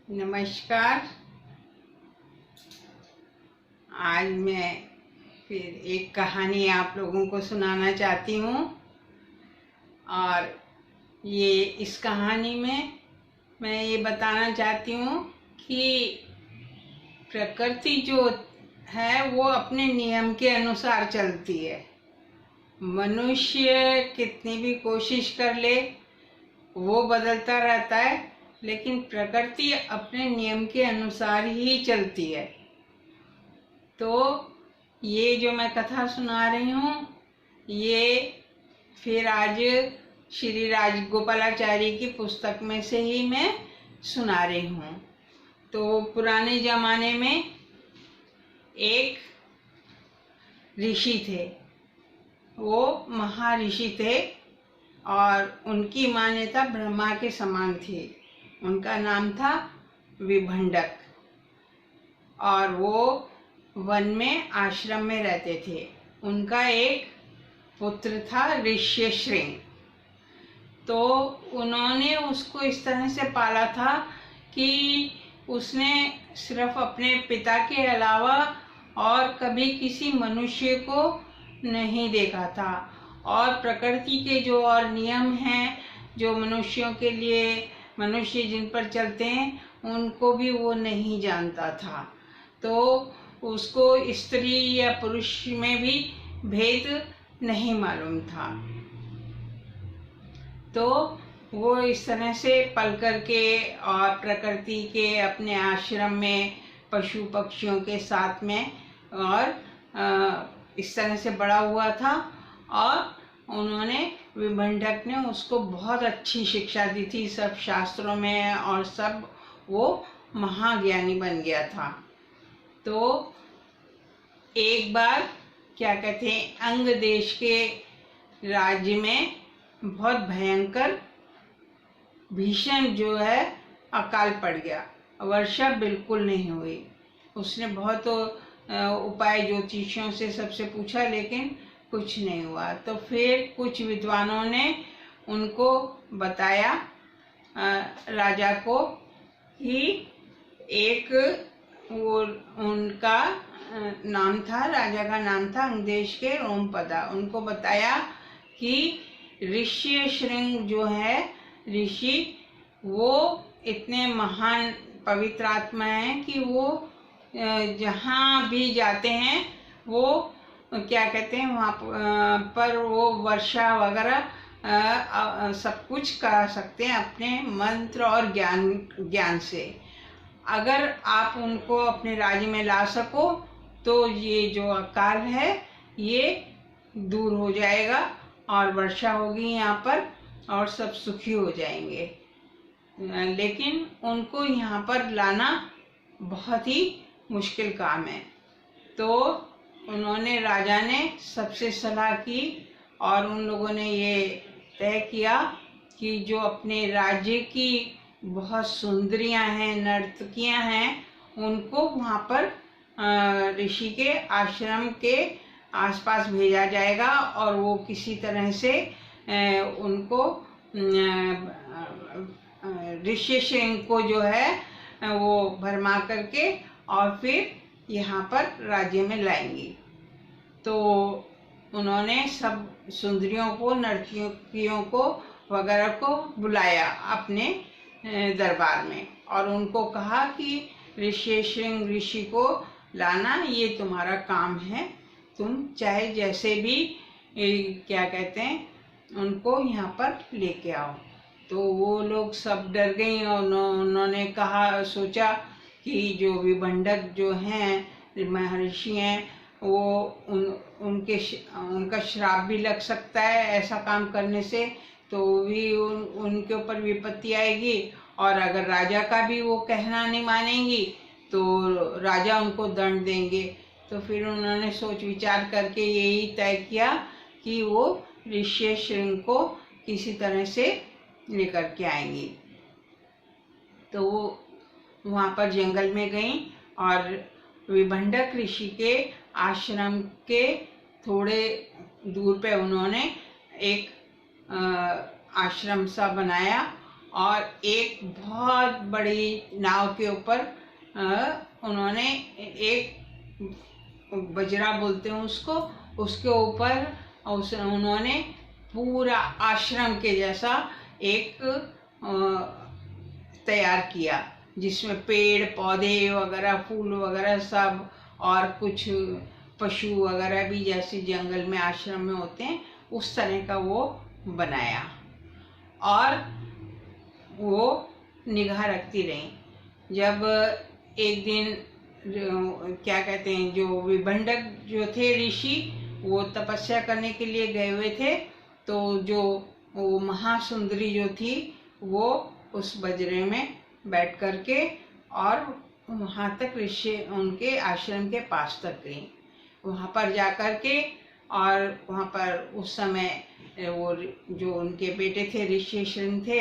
नमस्कार। आज मैं फिर एक कहानी आप लोगों को सुनाना चाहती हूँ। और इस कहानी में मैं ये बताना चाहती हूँ कि प्रकृति जो है वो अपने नियम के अनुसार चलती है। मनुष्य कितनी भी कोशिश कर ले वो बदलता रहता है, लेकिन प्रकृति अपने नियम के अनुसार ही चलती है। तो ये जो मैं कथा सुना रही हूँ ये फिर आज श्री राजगोपालाचारी की पुस्तक में से ही मैं सुना रही हूँ। तो पुराने जमाने में एक ऋषि थे, वो महर्षि थे और उनकी मान्यता ब्रह्मा के समान थी। उनका नाम था विभंडक और वो वन में आश्रम में रहते थे। उनका एक पुत्र था ऋष्यशृंग। तो उन्होंने उसको इस तरह से पाला था कि उसने सिर्फ अपने पिता के अलावा और कभी किसी मनुष्य को नहीं देखा था, और प्रकृति के जो और नियम हैं जो मनुष्यों के लिए, मनुष्य जिन पर चलते हैं, उनको भी वो नहीं जानता था। तो उसको स्त्री या पुरुष में भी भेद नहीं मालूम था। तो वो इस तरह से पल करके और प्रकृति के अपने आश्रम में पशु पक्षियों के साथ में और इस तरह से बड़ा हुआ था। और उन्होंने विभंडक ने उसको बहुत अच्छी शिक्षा दी थी सब शास्त्रों में, और सब वो महाज्ञानी बन गया था। तो एक बार क्या कहते हैं, अंग देश के राज्य में बहुत भयंकर भीषण जो है अकाल पड़ गया। वर्षा बिल्कुल नहीं हुई। उसने बहुत उपाय ज्योतिषियों से सबसे पूछा, लेकिन कुछ नहीं हुआ। तो फिर कुछ विद्वानों ने उनको बताया, राजा को, कि एक वो उनका नाम था, राजा का नाम था अंगदेश के रोमपदा। उनको बताया कि ऋष्यशृंग जो है ऋषि, वो इतने महान पवित्र आत्मा है कि वो जहाँ भी जाते हैं वो क्या कहते हैं वहाँ पर वो वर्षा वगैरह सब कुछ करा सकते हैं अपने मंत्र और ज्ञान से। अगर आप उनको अपने राज्य में ला सको तो ये जो अकाल है ये दूर हो जाएगा और वर्षा होगी यहाँ पर और सब सुखी हो जाएंगे। लेकिन उनको यहाँ पर लाना बहुत ही मुश्किल काम है। तो उन्होंने, राजा ने सबसे सलाह की और उन लोगों ने ये तय किया कि जो अपने राज्य की बहुत सुंदरियां हैं, नर्तकियां हैं, उनको वहाँ पर ऋषि के आश्रम के आसपास भेजा जाएगा और वो किसी तरह से उनको ऋष्यशृंग को जो है वो भरमा करके और फिर यहाँ पर राज्य में लाएंगी। तो उन्होंने सब सुंदरियों को, नर्तकियों को वगैरह को बुलाया अपने दरबार में और उनको कहा कि ऋष्यशृंग ऋषि को लाना ये तुम्हारा काम है, तुम चाहे जैसे भी क्या कहते हैं उनको यहाँ पर लेके आओ। तो वो लोग सब डर गई और उन्होंने कहा, सोचा कि जो विभंडक जो हैं महर्षि हैं वो उनका श्राप भी लग सकता है ऐसा काम करने से, तो भी उनके ऊपर विपत्ति आएगी, और अगर राजा का भी वो कहना नहीं मानेंगी तो राजा उनको दंड देंगे। तो फिर उन्होंने सोच विचार करके यही तय किया कि वो ऋष्यशृंग को किसी तरह से लेकर के आएंगी। तो वो वहाँ पर जंगल में गई और विभंडक ऋषि के आश्रम के थोड़े दूर पे उन्होंने एक आश्रम सा बनाया और एक बहुत बड़ी नाव के ऊपर उन्होंने एक बजरा बोलते हैं उसको, उसके ऊपर उन्होंने पूरा आश्रम के जैसा एक तैयार किया, जिसमें पेड़ पौधे वगैरह, फूल वगैरह सब, और कुछ पशु वगैरह भी जैसे जंगल में आश्रम में होते हैं उस तरह का वो बनाया। और वो निगाह रखती रही। जब एक दिन क्या कहते हैं, जो विभंडक जो थे ऋषि, वो तपस्या करने के लिए गए हुए थे, तो जो वो महासुंदरी जो थी वो उस बजरे में बैठ करके और वहाँ तक ऋषि उनके आश्रम के पास तक गई। वहाँ पर जा कर के, और वहाँ पर उस समय वो जो उनके बेटे थे ऋषि श्रृंग थे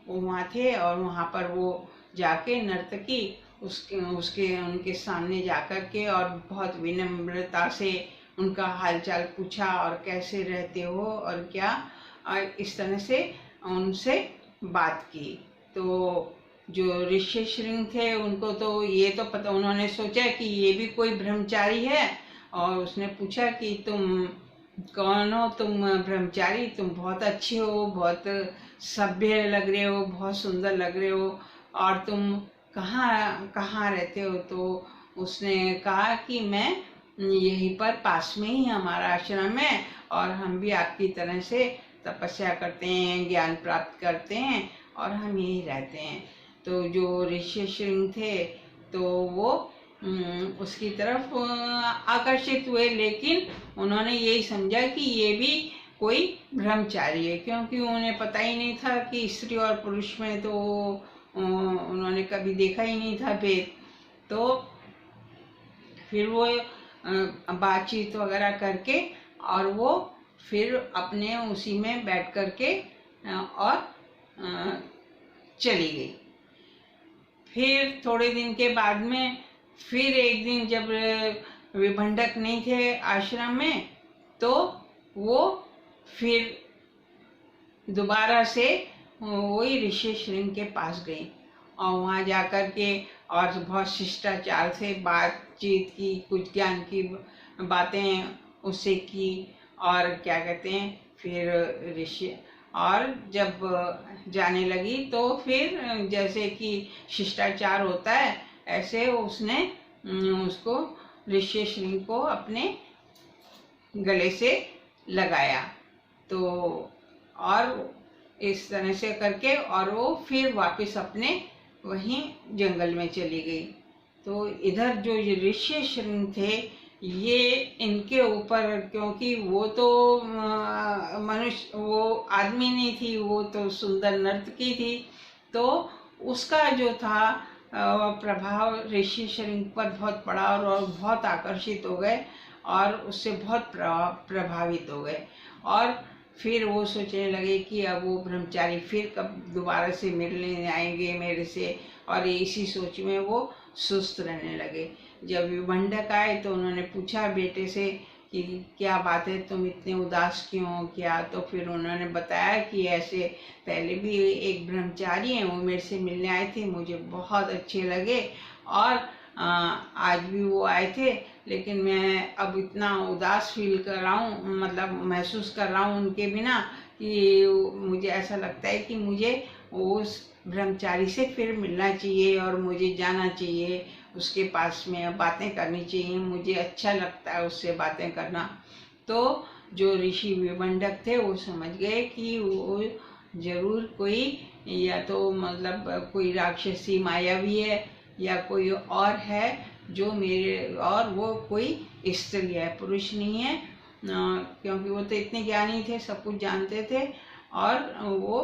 वो वहाँ थे, और वहाँ पर वो जाके नर्तकी उसके उनके सामने जाकर के और बहुत विनम्रता से उनका हालचाल पूछा, और कैसे रहते हो और क्या, और इस तरह से उनसे बात की। तो जो ऋषि श्रृंग थे उनको तो ये तो पता, उन्होंने सोचा कि ये भी कोई ब्रह्मचारी है, और उसने पूछा कि तुम कौन हो? तुम ब्रह्मचारी, तुम बहुत अच्छे हो, बहुत सभ्य लग रहे हो, बहुत सुंदर लग रहे हो, और तुम कहाँ कहाँ रहते हो? तो उसने कहा कि मैं यहीं पर पास में ही हमारा आश्रम है, और हम भी आपकी तरह से तपस्या करते हैं, ज्ञान प्राप्त करते हैं, और हम यहीं रहते हैं। तो जो ऋषि श्रृंग थे तो वो उसकी तरफ आकर्षित हुए, लेकिन उन्होंने यही समझा कि ये भी कोई ब्रह्मचारी है, क्योंकि उन्हें पता ही नहीं था कि स्त्री और पुरुष में तो उन्होंने कभी देखा ही नहीं था भेद। तो फिर वो बातचीत वगैरह करके, और वो फिर अपने उसी में बैठ करके और चली गई। फिर थोड़े दिन के बाद में फिर एक दिन जब विभंडक नहीं थे आश्रम में, तो वो फिर दोबारा से वही ऋषि श्रृंग के पास गई, और वहाँ जाकर के और बहुत शिष्टाचार से बातचीत की, कुछ ज्ञान की बातें उससे की, और क्या कहते हैं, फिर ऋषि, और जब जाने लगी तो फिर जैसे कि शिष्टाचार होता है ऐसे उसने उसको ऋषि श्रृंग को अपने गले से लगाया। तो और इस तरह से करके, और वो फिर वापस अपने वहीं जंगल में चली गई। तो इधर जो ऋषि श्रृंग थे, ये इनके ऊपर, क्योंकि वो तो मनुष्य, वो आदमी नहीं थी, वो तो सुंदर नर्तकी थी, तो उसका जो था प्रभाव ऋषि श्रृंग पर बहुत पड़ा, और बहुत आकर्षित हो गए, और उससे बहुत प्रभावित हो गए। और फिर वो सोचने लगे कि अब वो ब्रह्मचारी फिर कब दोबारा से मिलने आएंगे मेरे से, और इसी सोच में वो सुस्त रहने लगे। जब विभंडक आए तो उन्होंने पूछा बेटे से कि क्या बात है, तुम इतने उदास क्यों हो, क्या? तो फिर उन्होंने बताया कि ऐसे पहले भी एक ब्रह्मचारी हैं, वो मेरे से मिलने आए थे, मुझे बहुत अच्छे लगे, और आज भी वो आए थे, लेकिन मैं अब इतना उदास फील कर रहा हूँ, मतलब महसूस कर रहा हूँ उनके बिना, कि मुझे ऐसा लगता है कि मुझे उस ब्रह्मचारी से फिर मिलना चाहिए, और मुझे जाना चाहिए उसके पास में, बातें करनी चाहिए, मुझे अच्छा लगता है उससे बातें करना। तो जो ऋषि विभंडक थे वो समझ गए कि वो जरूर कोई, या तो मतलब कोई राक्षसी मायावी है, या कोई और है जो मेरे, और वो कोई स्त्री है, पुरुष नहीं है, क्योंकि वो तो इतने ज्ञानी थे, सब कुछ जानते थे, और वो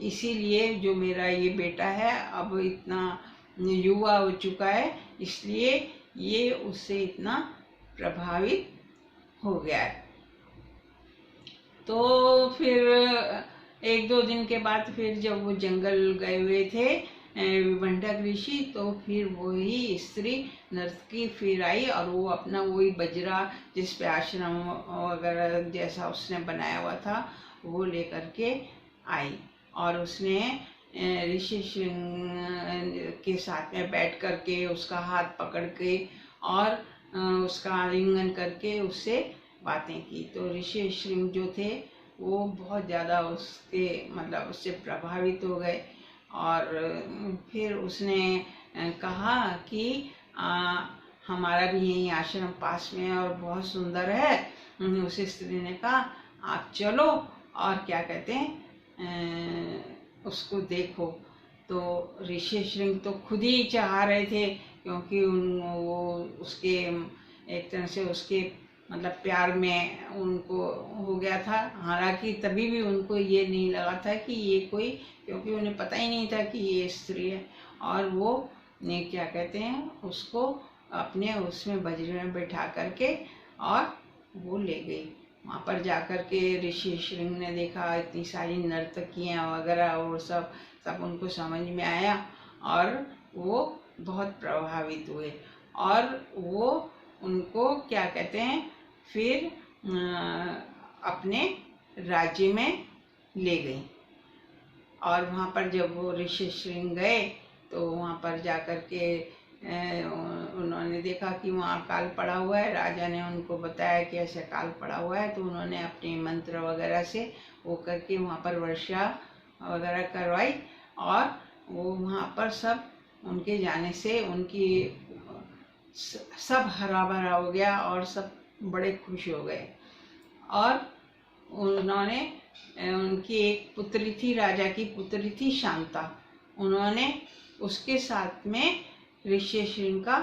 इसीलिए जो मेरा ये बेटा है अब इतना युवा हो चुका है, इसलिए ये उससे इतना प्रभावित हो गया है। तो फिर एक दो दिन के बाद फिर जब वो जंगल गए हुए थे विभंडक ऋषि, तो फिर वही स्त्री नर्तकी फिर आई, और वो अपना वही बजरा जिस पे आश्रम वगैरह जैसा उसने बनाया हुआ था वो लेकर के आई, और उसने ऋषि श्रृंग के साथ में बैठ करके उसका हाथ पकड़ के और उसका आलिंगन करके उससे बातें की। तो ऋषि श्रृंग जो थे वो बहुत ज़्यादा उसके मतलब उससे प्रभावित हो गए और फिर उसने कहा कि हमारा भी यही आश्रम पास में है और बहुत सुंदर है। उस स्त्री ने कहा आप चलो और क्या कहते हैं उसको देखो। तो ऋषि श्रृंग तो खुद ही चाह रहे थे क्योंकि वो उसके एक तरह से उसके मतलब प्यार में उनको हो गया था। हालांकि तभी भी उनको ये नहीं लगा था कि ये कोई, क्योंकि उन्हें पता ही नहीं था कि ये स्त्री है। और वो ने क्या कहते हैं उसको अपने उसमें बजरे में बैठा करके और वो ले गई। वहाँ पर जाकर के ऋषि श्रृंग ने देखा इतनी सारी नर्तकियाँ वगैरह और सब उनको समझ में आया और वो बहुत प्रभावित हुए और वो उनको क्या कहते हैं फिर अपने राज्य में ले गई। और वहाँ पर जब वो ऋषि श्रृंग गए तो वहाँ पर जाकर के उन्होंने देखा कि वहाँ अकाल पड़ा हुआ है। राजा ने उनको बताया कि ऐसे अकाल पड़ा हुआ है, तो उन्होंने अपने मंत्र वगैरह से वो करके वहाँ पर वर्षा वगैरह करवाई और वो वहाँ पर सब उनके जाने से उनकी सब हरा भरा हो गया और सब बड़े खुश हो गए। और उन्होंने उनकी एक पुत्री थी, राजा की पुत्री थी शांता, उन्होंने उसके साथ में ऋषि श्रृंग का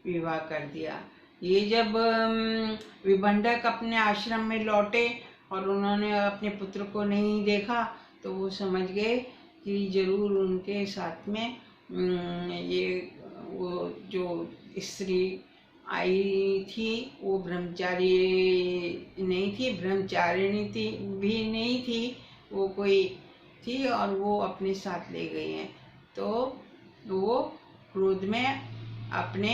विवाह कर दिया। ये जब विभंडक अपने आश्रम में लौटे और उन्होंने अपने पुत्र को नहीं देखा तो वो समझ गए कि जरूर उनके साथ में ये वो जो स्त्री आई थी वो ब्रह्मचारी नहीं थी, ब्रह्मचारिणी थी भी नहीं थी, वो कोई थी और वो अपने साथ ले गई हैं। तो वो क्रोध में अपने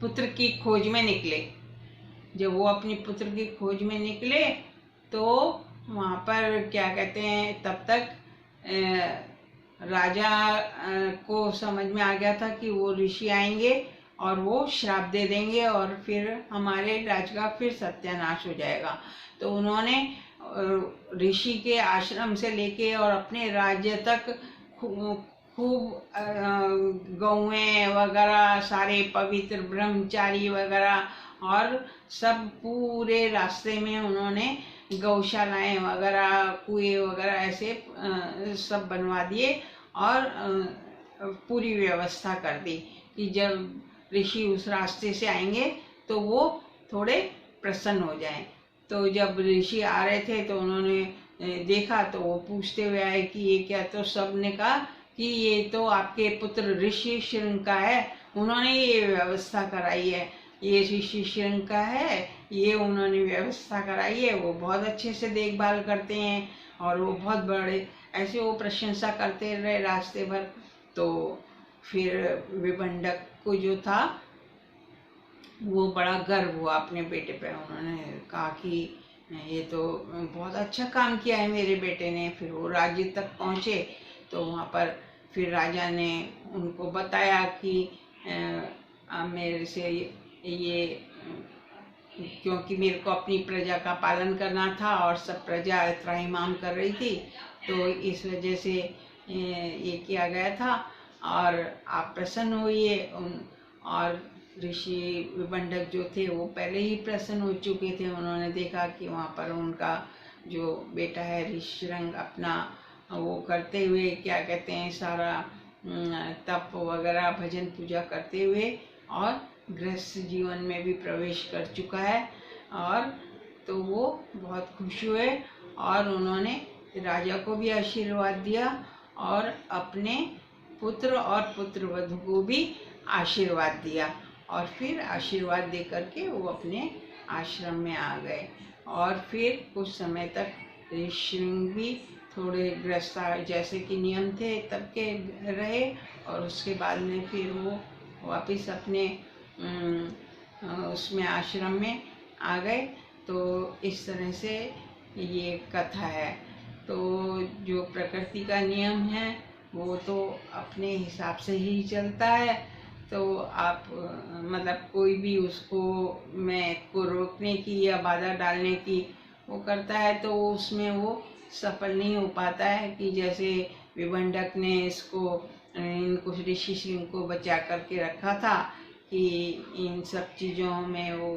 पुत्र की खोज में निकले। जब वो अपनी पुत्र की खोज में निकले तो वहाँ पर क्या कहते हैं तब तक राजा को समझ में आ गया था कि वो ऋषि आएंगे और वो श्राप दे देंगे और फिर हमारे राज्य का फिर सत्यानाश हो जाएगा। तो उन्होंने ऋषि के आश्रम से लेके और अपने राज्य तक खूब गौएं वगैरह सारे पवित्र ब्रह्मचारी वगैरह और सब पूरे रास्ते में उन्होंने गौशालाएं वगैरह कुएं वगैरह ऐसे सब बनवा दिए और पूरी व्यवस्था कर दी कि जब ऋषि उस रास्ते से आएंगे तो वो थोड़े प्रसन्न हो जाएं। तो जब ऋषि आ रहे थे तो उन्होंने देखा तो वो पूछते हुए आए कि ये क्या। तो सब ने कहा कि ये तो आपके पुत्र ऋषि श्रृंग का है, उन्होंने ये व्यवस्था कराई है, ये ऋषि श्रृंग का है, ये उन्होंने व्यवस्था कराई है, वो बहुत अच्छे से देखभाल करते हैं और वो बहुत बड़े ऐसे वो प्रशंसा करते रहे रास्ते भर। तो फिर विभंडक को जो था वो बड़ा गर्व हुआ अपने बेटे पे। उन्होंने कहा कि ये तो बहुत अच्छा काम किया है मेरे बेटे ने। फिर वो राज्य तक पहुँचे तो वहाँ पर फिर राजा ने उनको बताया कि मेरे से ये क्योंकि मेरे को अपनी प्रजा का पालन करना था और सब प्रजा त्राहिमाम कर रही थी तो इस वजह से ये किया गया था और आप प्रसन्न होइए। और ऋषि विभंडक जो थे वो पहले ही प्रसन्न हो चुके थे। उन्होंने देखा कि वहाँ पर उनका जो बेटा है ऋषिश्रृंग अपना वो करते हुए क्या कहते हैं सारा तप वगैरह भजन पूजा करते हुए और गृहस्थ जीवन में भी प्रवेश कर चुका है। और तो वो बहुत खुश हुए और उन्होंने राजा को भी आशीर्वाद दिया और अपने पुत्र और पुत्रवधू को भी आशीर्वाद दिया और फिर आशीर्वाद दे करके वो अपने आश्रम में आ गए। और फिर कुछ समय तक ऋषिश्रृंग भी थोड़े गृहस्थ जैसे कि नियम थे तब के रहे और उसके बाद में फिर वो वापस अपने उसमें आश्रम में आ गए। तो इस तरह से ये कथा है। तो तो जो प्रकृति का नियम है वो तो अपने हिसाब से ही चलता है। तो आप मतलब कोई भी उसको मैं को रोकने की या बाधा डालने की वो करता है तो उसमें वो सफल नहीं हो पाता है। कि जैसे विभंडक ने इनको ऋषि सिंह को बचा करके रखा था कि इन सब चीज़ों में वो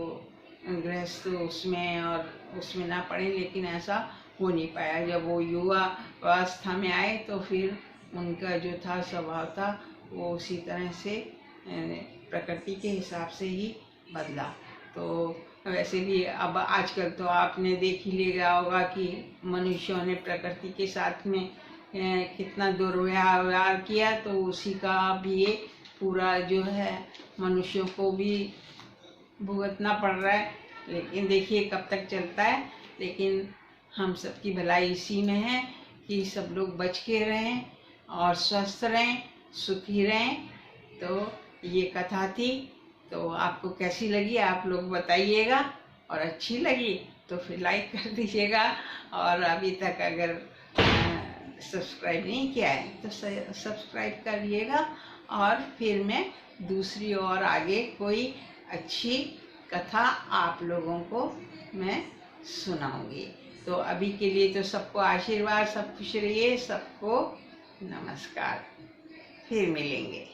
गृहस्थ उसमें और उसमें ना पड़े, लेकिन ऐसा हो नहीं पाया। जब वो युवा अवस्था में आए तो फिर उनका जो था स्वभाव था वो उसी तरह से प्रकृति के हिसाब से ही बदला। तो वैसे भी अब आजकल तो आपने देख ही लिया होगा कि मनुष्यों ने प्रकृति के साथ में कितना दुर्व्यवहार किया, तो उसी का भी ये पूरा जो है मनुष्यों को भी भुगतना पड़ रहा है। लेकिन देखिए कब तक चलता है। लेकिन हम सबकी भलाई इसी में है कि सब लोग बच के रहें और स्वस्थ रहें, सुखी रहें। तो ये कथा थी, तो आपको कैसी लगी आप लोग बताइएगा, और अच्छी लगी तो फिर लाइक कर दीजिएगा, और अभी तक अगर सब्सक्राइब नहीं किया है तो सब्सक्राइब करिएगा। और फिर मैं दूसरी और आगे कोई अच्छी कथा आप लोगों को मैं सुनाऊंगी। तो अभी के लिए तो सबको आशीर्वाद, सब खुश रहिए, सबको नमस्कार, फिर मिलेंगे।